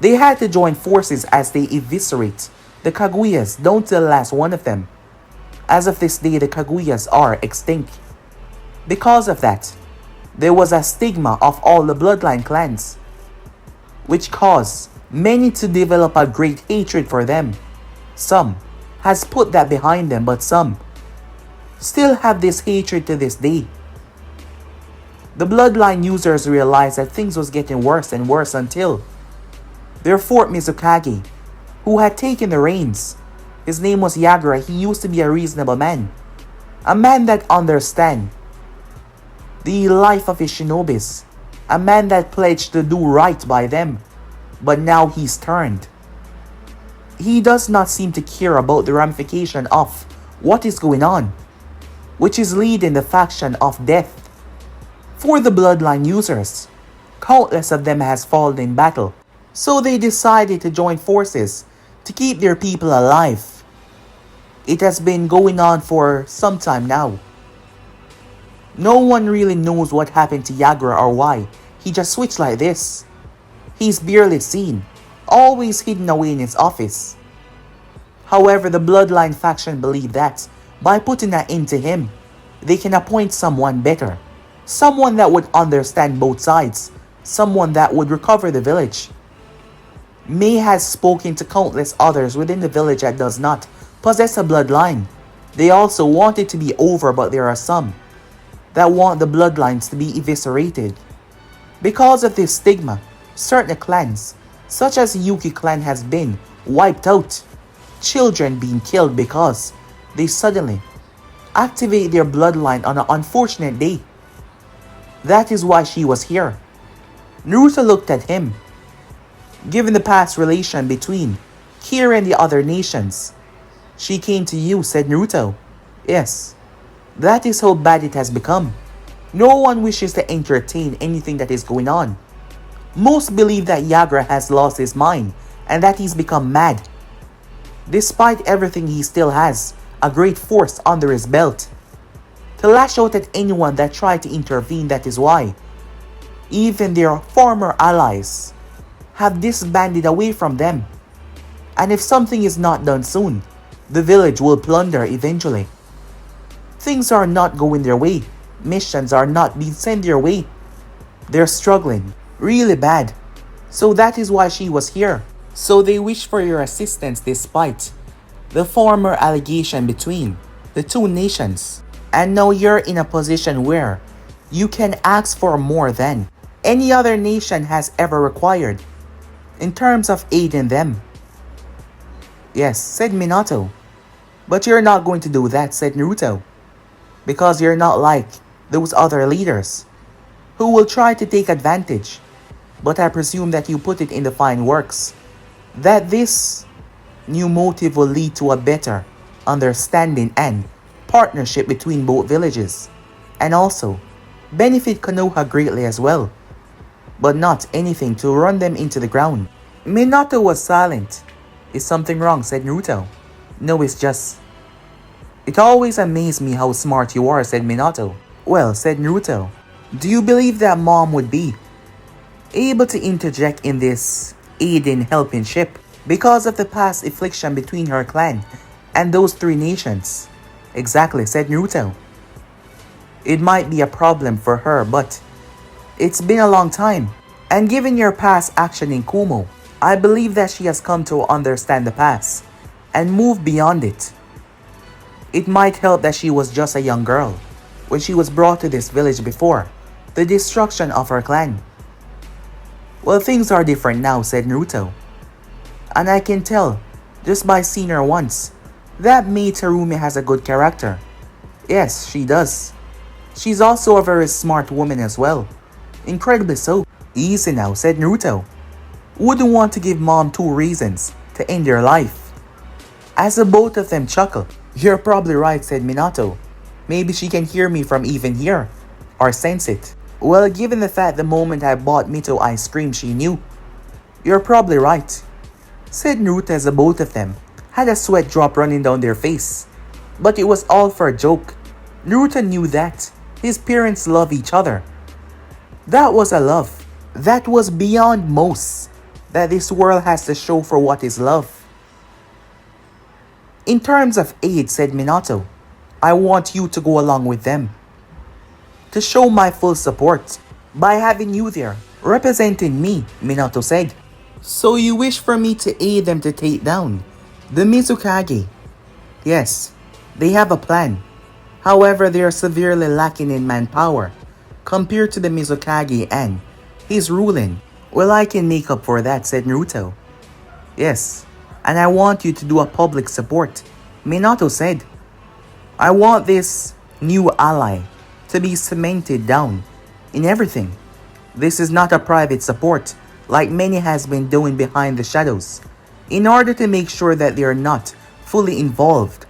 They had to join forces as they eviscerate the Kaguyas down to the last one of them. As of this day, the Kaguyas are extinct. Because of that, there was a stigma of all the bloodline clans, which caused many to develop a great hatred for them. Some has put that behind them, but some still have this hatred to this day. The bloodline users realized that things was getting worse and worse until their fourth Mizukage, who had taken the reins. His name was Yagura. He used to be a reasonable man. A man that understand the life of his shinobis. A man that pledged to do right by them. But now he's turned. He does not seem to care about the ramification of what is going on, which is leading the faction of death. For the bloodline users, countless of them has fallen in battle, so they decided to join forces to keep their people alive. It has been going on for some time now. No one really knows what happened to Yagura or why he just switched like this. He's barely seen, always hidden away in his office. However, the bloodline faction believe that by putting an end to him, they can appoint someone better. Someone that would understand both sides. someone that would recover the village. May has spoken to countless others within the village that does not possess a bloodline. They also want it to be over, but there are some that want the bloodlines to be eviscerated. Because of this stigma, certain clans, such as the Yuki clan, has been wiped out. Children being killed because they suddenly activate their bloodline on an unfortunate day. That is why she was here. Naruto looked at him. Given the past relation between Kiri and the other nations, she came to you, said Naruto. Yes, that is how bad it has become. No one wishes to entertain anything that is going on. Most believe that Yagra has lost his mind and that he's become mad. Despite everything, he still has a great force under his belt to lash out at anyone that tried to intervene. That is why even their former allies have disbanded away from them. And if something is not done soon, the village will plunder eventually. Things are not going their way. Missions are not being sent their way. They're struggling really bad. So that is why she was here. So they wish for your assistance despite the former allegation between the two nations. And now you're in a position where you can ask for more than any other nation has ever required in terms of aiding them. Yes, said Minato. But you're not going to do that, said Naruto. Because you're not like those other leaders who will try to take advantage. But I presume that you put it in the fine works that this new motive will lead to a better understanding and partnership between both villages, and also benefit Konoha greatly as well, but not anything to run them into the ground. Minato was silent. Is something wrong, said Naruto. No, it's just... It always amazed me how smart you are, said Minato. Well, said Naruto, do you believe that mom would be able to interject in this aiding helping ship because of the past affliction between her clan and those three nations? Exactly, said Naruto. It might be a problem for her, but it's been a long time. And given your past action in Kumo, I believe that she has come to understand the past and move beyond it. It might help that she was just a young girl when she was brought to this village before the destruction of her clan. Well, things are different now, said Naruto. And I can tell, just by seeing her once, that Mei Terumi has a good character. Yes, she does. She's also a very smart woman as well. Incredibly so. Easy now, said Naruto. Wouldn't want to give mom 2 reasons to end their life. As the both of them chuckle, you're probably right, said Minato. Maybe she can hear me from even here, or sense it. Well, given the fact the moment I bought Mito ice cream she knew. You're probably right, said Naruto as the both of them had a sweat drop running down their face. But it was all for a joke. Naruto knew that his parents love each other. That was a love that was beyond most that this world has to show for what is love. In terms of aid, said Minato, I want you to go along with them to show my full support by having you there representing me, Minato said. So you wish for me to aid them to take down the Mizukage? Yes, they have a plan. However, they are severely lacking in manpower compared to the Mizukage and his ruling. Well, I can make up for that, said Naruto. Yes, and I want you to do a public support, Minato said. I want this new ally to be cemented down in everything. This is not a private support like many has been doing behind the shadows in order to make sure that they are not fully involved.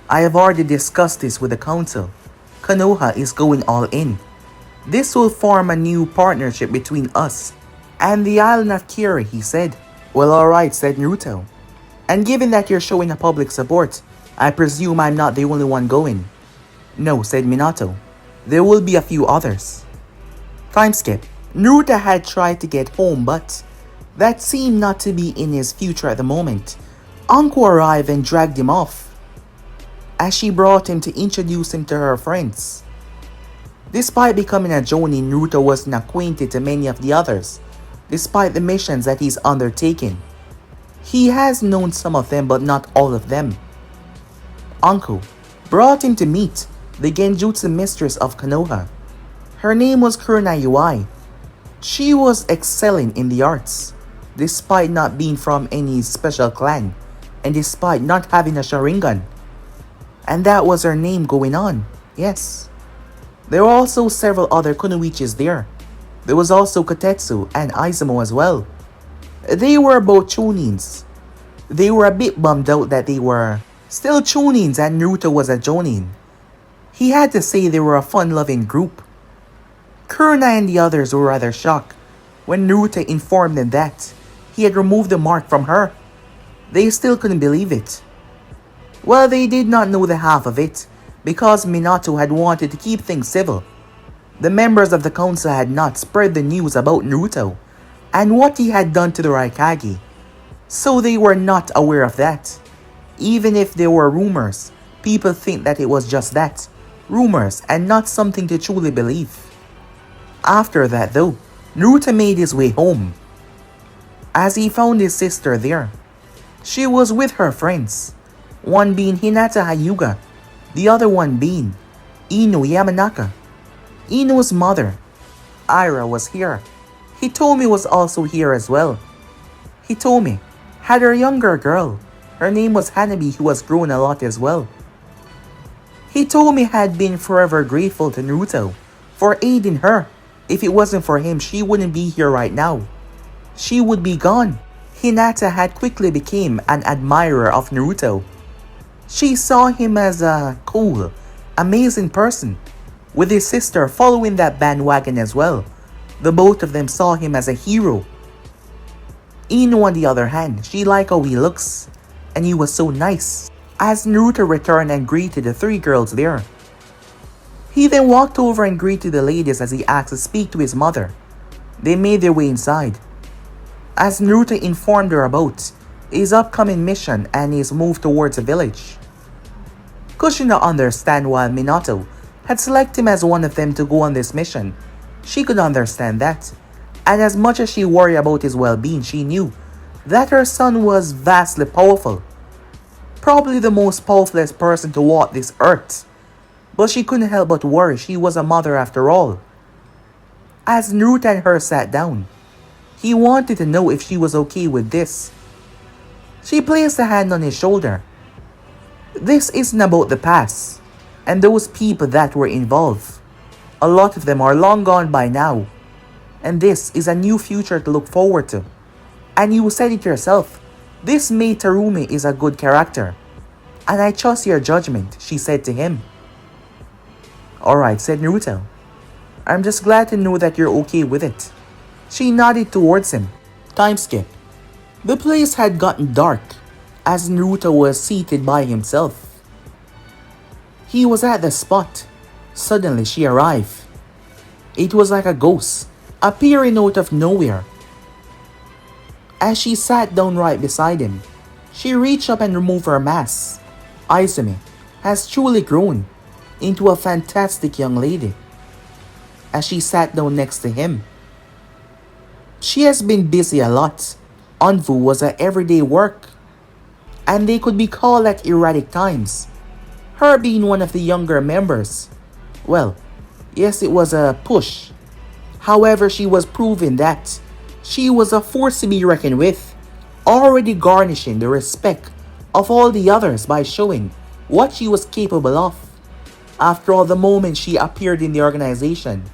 I have already discussed this with the council. Konoha is going all in. This will form a new partnership between us and the island of Kiri, he said. Well, alright, said Naruto. And given that you're showing a public support, I presume I'm not the only one going. No, said Minato. There will be a few others. Time skip. Naruto had tried to get home, but that seemed not to be in his future at the moment. Anko arrived and dragged him off as she brought him to introduce him to her friends. Despite becoming a Jonin, Naruto wasn't acquainted to many of the others, despite the missions that he's undertaken. He has known some of them but not all of them. Anko brought him to meet the Genjutsu mistress of Konoha. Her name was Kurenai. She was excelling in the arts, despite not being from any special clan, and despite not having a Sharingan. And that was her name going on, yes. There were also several other kunoichis there. There was also Kotetsu and Izumo as well. They were both chonins. They were a bit bummed out that they were still chonins and Naruto was a jonin. He had to say they were a fun-loving group. Kurenai and the others were rather shocked when Naruto informed them that he had removed the mark from her. They still couldn't believe it. Well, they did not know the half of it, because Minato had wanted to keep things civil. The members of the council had not spread the news about Naruto and what he had done to the Raikage, so they were not aware of that. Even if there were rumors, people think that it was just that, rumors and not something to truly believe. After that though, Naruto made his way home. As he found his sister there, she was with her friends, one being Hinata Hyuga, the other one being Ino Yamanaka. Ino's mother, Ira, was here. Hitomi was also here as well. Hitomi had her younger girl. Her name was Hanabi, who has grown a lot as well. Hitomi had been forever grateful to Naruto for aiding her. If it wasn't for him, she wouldn't be here right now. She would be gone. Hinata had quickly become an admirer of Naruto. She saw him as a cool, amazing person, with his sister following that bandwagon as well. The both of them saw him as a hero. Ino, on the other hand, she liked how he looks, and he was so nice. As Naruto returned and greeted the three girls there, he then walked over and greeted the ladies as he asked to speak to his mother. They made their way inside. As Naruto informed her about his upcoming mission and his move towards the village. Kushina understand why Minato had selected him as one of them to go on this mission. She could understand that, and as much as she worried about his well-being, she knew that her son was vastly powerful. Probably the most powerful person to walk this earth. But she couldn't help but worry. She was a mother after all. As Naruto and her sat down, he wanted to know if she was okay with this. She placed a hand on his shoulder. This isn't about the past and those people that were involved. A lot of them are long gone by now. And this is a new future to look forward to. And you said it yourself. This maid Tarumi is a good character. And I trust your judgment, she said to him. Alright, said Naruto. I'm just glad to know that you're okay with it. She nodded towards him. Time skip. The place had gotten dark as Naruto was seated by himself. He was at the spot. Suddenly she arrived. It was like a ghost, appearing out of nowhere. As she sat down right beside him, she reached up and removed her mask. Izumi has truly grown into a fantastic young lady. As she sat down next to him, she has been busy a lot. Anvu was her everyday work, and they could be called at erratic times. Her being one of the younger members. Well, yes, it was a push. However, she was proving that she was a force to be reckoned with, already garnishing the respect of all the others by showing what she was capable of. After all, the moment she appeared in the organization,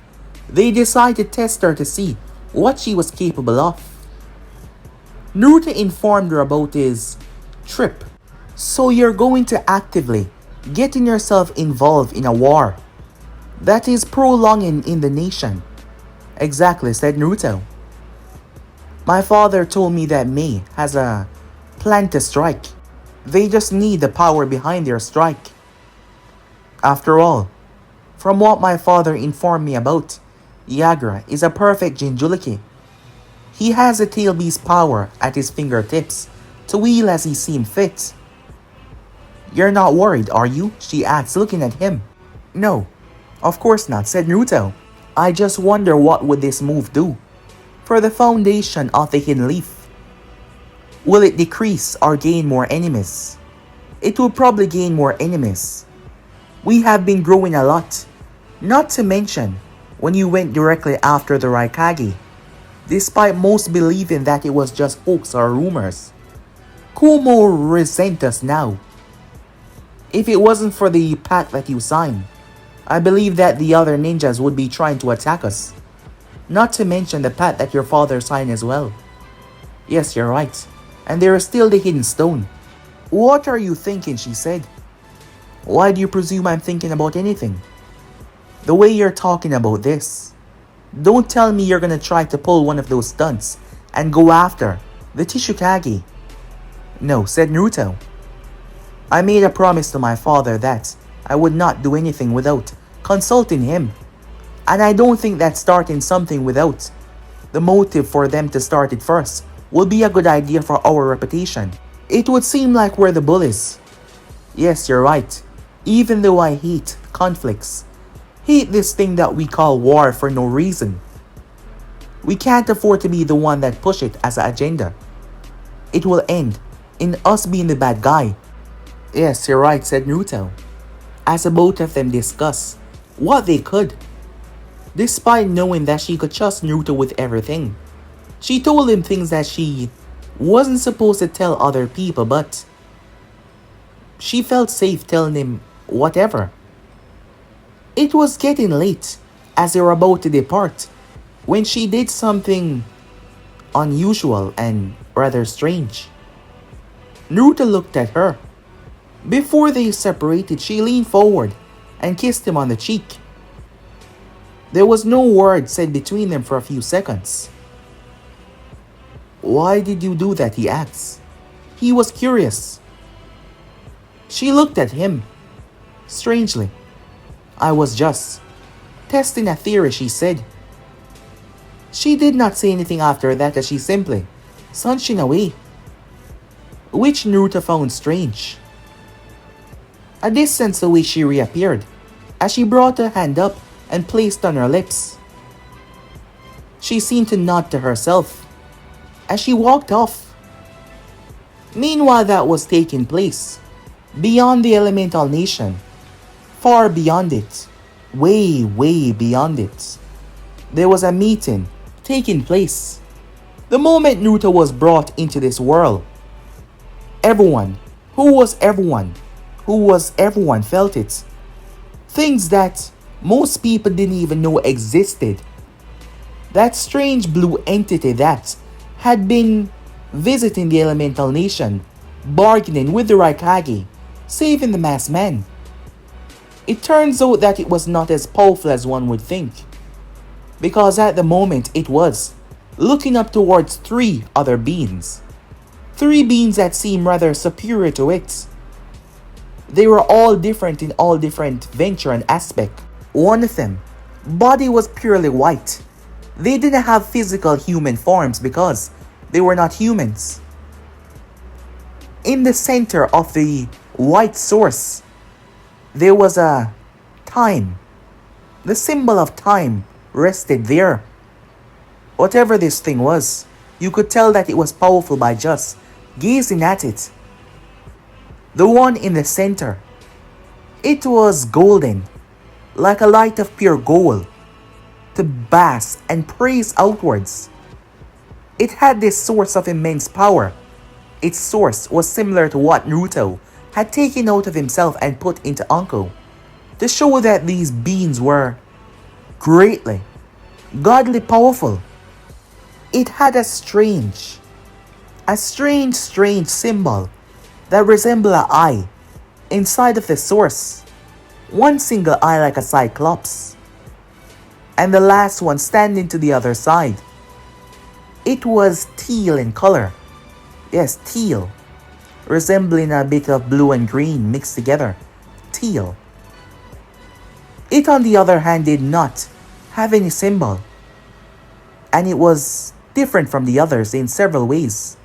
they decided to test her to see what she was capable of. Naruto informed her about his trip. So you're going to actively getting yourself involved in a war that is prolonging in the nation. Exactly, said Naruto. My father told me that Mei has a plan to strike. They just need the power behind their strike. After all, from what my father informed me about, Yagra is a perfect Jinchuriki. He has a tail beast power at his fingertips to wield as he seems fit. You're not worried, are you? She asked, looking at him. No, Of course not, said Naruto. I just wonder what would this move do for the foundation of the hidden leaf. Will it decrease or gain more enemies? It will probably gain more enemies. We have been growing a lot. Not to mention, when you went directly after the Raikage, despite most believing that it was just hoax or rumors. Kumo resent us now. If it wasn't for the pact that you signed, I believe that the other ninjas would be trying to attack us. Not to mention the pact that your father signed as well. Yes, you're right. And there is still the hidden stone. What are you thinking, she said. Why do you presume I'm thinking about anything? The way you're talking about this. Don't tell me you're gonna try to pull one of those stunts and go after the Tishikage. No, said Naruto. I made a promise to my father that I would not do anything without consulting him. And I don't think that starting something without the motive for them to start it first would be a good idea for our reputation. It would seem like we're the bullies. Yes, you're right. Even though I hate conflicts, hate this thing that we call war for no reason. We can't afford to be the one that push it as an agenda. It will end in us being the bad guy. Yes, you're right, said Naruto, as both of them discuss what they could. Despite knowing that she could trust Naruto with everything, she told him things that she wasn't supposed to tell other people, but she felt safe telling him whatever. It was getting late as they were about to depart when she did something unusual and rather strange. Naruto looked at her. Before they separated, she leaned forward and kissed him on the cheek. There was no word said between them for a few seconds. Why did you do that? He asked. He was curious. She looked at him. Strangely. I was just testing a theory, she said. She did not say anything after that as she simply sunshine away, which Naruto found strange. A distance away she reappeared as she brought her hand up and placed on her lips. She seemed to nod to herself as she walked off. Meanwhile, that was taking place beyond the elemental nation, far beyond it, way beyond it. There was a meeting taking place. The moment Naruto was brought into this world, everyone felt it. Things that most people didn't even know existed. That strange blue entity that had been visiting the elemental nation, bargaining with the Raikage, saving the masked man. It turns out that it was not as powerful as one would think, because at the moment it was looking up towards three other beings. Three beings that seemed rather superior to it. They were all different in all different venture and aspect. One of them, body was purely white. They didn't have physical human forms because they were not humans. In the center of the white source, there was a time. The symbol of time rested there. Whatever this thing was, you could tell that it was powerful by just gazing at it. The one in the center, it was golden, like a light of pure gold, to bask and praise outwards. It had this source of immense power. Its source was similar to what Naruto had taken out of himself and put into Anko, to show that these beings were greatly, godly powerful. It had a strange symbol that resembled an eye inside of the source. One single eye like a cyclops, and the last one standing to the other side. It was teal in color. Yes, teal. Resembling a bit of blue and green mixed together. Teal. It, on the other hand, did not have any symbol. And it was different from the others in several ways.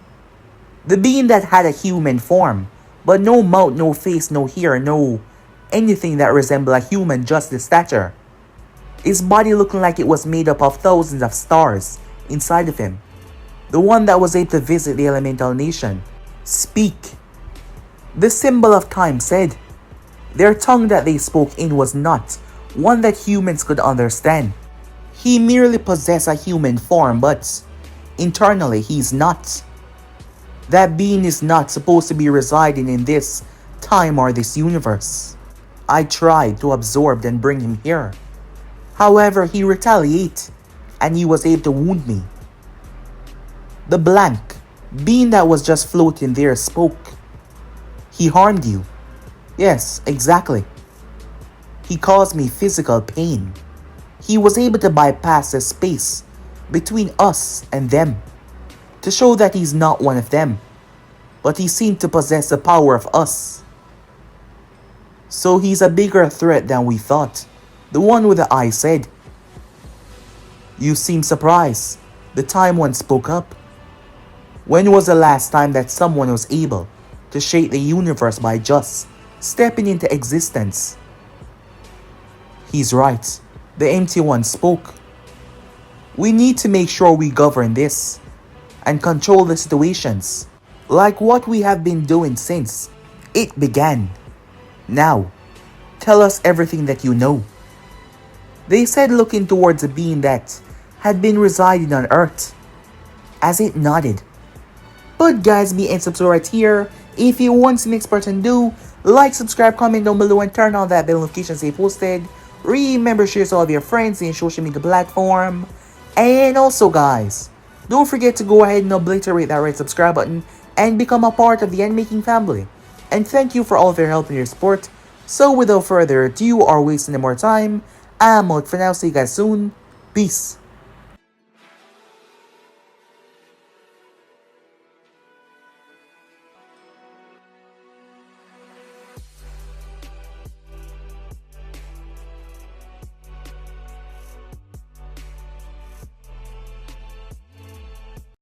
The being that had a human form, but no mouth, no face, no hair, no anything that resembled a human, just the stature, his body looking like it was made up of thousands of stars inside of him. The one that was able to visit the elemental nation. Speak. The symbol of time said. Their tongue that they spoke in was not one that humans could understand. He merely possessed a human form, but internally he's not. That being is not supposed to be residing in this time or this universe. I tried to absorb and bring him here. However, he retaliated, and he was able to wound me. The blank being that was just floating there spoke. He harmed you. Yes, exactly. He caused me physical pain. He was able to bypass the space between us and them to show that he's not one of them, but he seemed to possess the power of us. So he's a bigger threat than we thought. The one with the eye said. You seem surprised. The time one spoke up. When was the last time that someone was able to shake the universe by just stepping into existence? He's right. The empty one spoke. We need to make sure we govern this and control the situations, like what we have been doing since it began. Now, tell us everything that you know. They said, looking towards a being that had been residing on Earth, as it nodded. But guys, be and subscribe right here. If you want some next part and do, like, subscribe, comment down below, and turn on that bell notification so you posted. Remember, share to all of your friends in social media platform. And also guys, don't forget to go ahead and obliterate that red subscribe button and become a part of the Endmaking family. And thank you for all of your help and your support. So without further ado or wasting any more time, I'm out for now. See you guys soon. Peace.